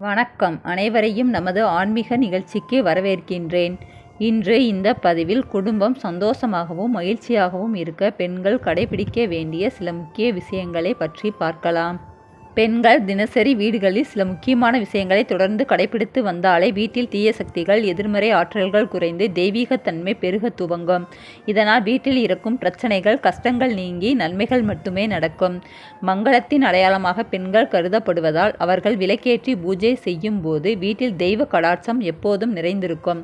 வணக்கம். அனைவரையும் நமது ஆன்மீக நிகழ்ச்சிக்கு வரவேற்கின்றேன். இன்று இந்த பதிவில் குடும்பம் சந்தோஷமாகவும் மகிழ்ச்சியாகவும் இருக்க பெண்கள் கடைபிடிக்க வேண்டிய சில முக்கிய விஷயங்களை பற்றி பார்க்கலாம். பெண்கள் தினசரி வீடுகளில் சில முக்கியமான விஷயங்களை தொடர்ந்து கடைபிடித்து வந்தாலே வீட்டில் தீய சக்திகள், எதிர்மறை ஆற்றல்கள் குறைந்து தெய்வீகத்தன்மை பெருக துவங்கும். இதனால் வீட்டில் இருக்கும் பிரச்சனைகள், கஷ்டங்கள் நீங்கி நன்மைகள் மட்டுமே நடக்கும். மங்களத்தின் அடையாளமாக பெண்கள் கருதப்படுவதால் அவர்கள் விளக்கேற்றி பூஜை செய்யும் போது வீட்டில் தெய்வ கடாட்சம் எப்போதும் நிறைந்திருக்கும்.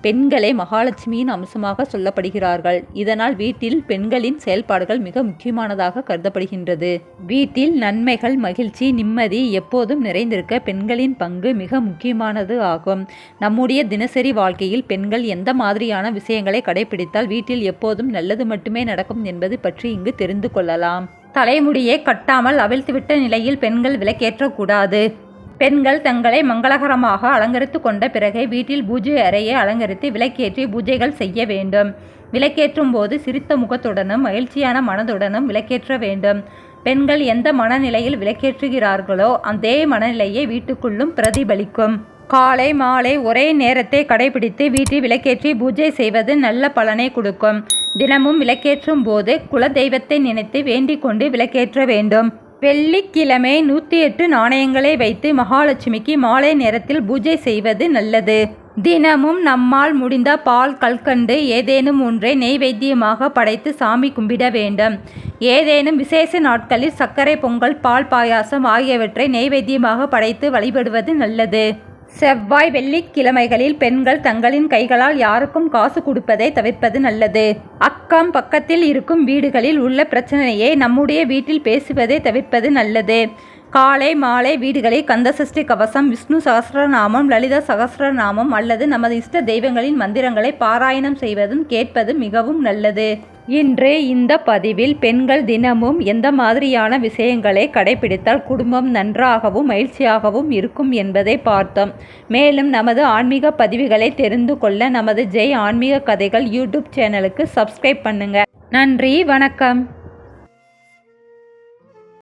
பெண்களே மகாலட்சுமியின் அம்சமாக சொல்லப்படுகிறார்கள். இதனால் வீட்டில் பெண்களின் செயல்பாடுகள் மிக முக்கியமானதாக கருதப்படுகின்றது. வீட்டில் நன்மைகள், மகிழ்ச்சி, நிம்மதி எப்போதும் நிறைந்திருக்க பெண்களின் பங்கு மிக முக்கியமானது ஆகும். நம்முடைய தினசரி வாழ்க்கையில் பெண்கள் எந்த மாதிரியான விஷயங்களை கடைபிடித்தால் வீட்டில் எப்போதும் நல்லது மட்டுமே நடக்கும் என்பது பற்றி இங்கு தெரிந்து கொள்ளலாம். தலைமுடியை கட்டாமல் அவிழ்த்துவிட்ட நிலையில் பெண்கள் விளக்கேற்றக்கூடாது. பெண்கள் தங்களை மங்களகரமாக அலங்கரித்து கொண்ட பிறகே வீட்டில் பூஜை அறையை அலங்கரித்து விளக்கேற்றி பூஜைகள் செய்ய வேண்டும். விளக்கேற்றும் போது சிரித்த முகத்துடனும் மகிழ்ச்சியான மனதுடனும் விளக்கேற்ற வேண்டும். பெண்கள் எந்த மனநிலையில் விளக்கேற்றுகிறார்களோ அதே மனநிலையை வீட்டுக்குள்ளும் பிரதிபலிக்கும். காலை மாலை ஒரே நேரத்தை கடைபிடித்து வீட்டில் விளக்கேற்றி பூஜை செய்வது நல்ல பலனை கொடுக்கும். தினமும் விளக்கேற்றும் போது குலதெய்வத்தை நினைத்து வேண்டிக் கொண்டு விளக்கேற்ற வேண்டும். வெள்ளிக்கிழமை 108 நாணயங்களை வைத்து மகாலட்சுமிக்கு மாலை நேரத்தில் பூஜை செய்வது நல்லது. தினமும் நம்மால் முடிந்த பால், கல்கண்டு ஏதேனும் ஒன்றை நெய்வேத்தியமாக படைத்து சாமி கும்பிட வேண்டும். ஏதேனும் விசேஷ நாட்களில் சர்க்கரை பொங்கல், பால் பாயாசம் ஆகியவற்றை நெய்வேத்தியமாக படைத்து வழிபடுவது நல்லது. செவ்வாய், வெள்ளிக்கிழமைகளில் பெண்கள் தங்களின் கைகளால் யாருக்கும் காசு கொடுப்பதை தவிர்ப்பது நல்லது. அக்கம் பக்கத்தில் இருக்கும் வீடுகளில் உள்ள பிரச்சனையை நம்முடைய வீட்டில் பேசுவதை தவிர்ப்பது நல்லது. காலை மாலை வீடுகளில் கந்தசஷ்டி கவசம், விஷ்ணு சகஸ்ரநாமம், லலிதா சகஸ்ரநாமம் அல்லது நமது இஷ்ட தெய்வங்களின் மந்திரங்களை பாராயணம் செய்வதும் கேட்பதும் மிகவும் நல்லது. இன்று இந்த பதிவில் பெண்கள் தினமும் எந்த மாதிரியான விஷயங்களை கடைபிடித்தால் குடும்பம் நன்றாகவும் மகிழ்ச்சியாகவும் இருக்கும் என்பதை பார்த்தோம். மேலும் நமது ஆன்மீக பதிவுகளை தெரிந்து கொள்ள நமது ஜெய் ஆன்மீக கதைகள் யூடியூப் சேனலுக்கு சப்ஸ்கிரைப் பண்ணுங்க. நன்றி, வணக்கம்.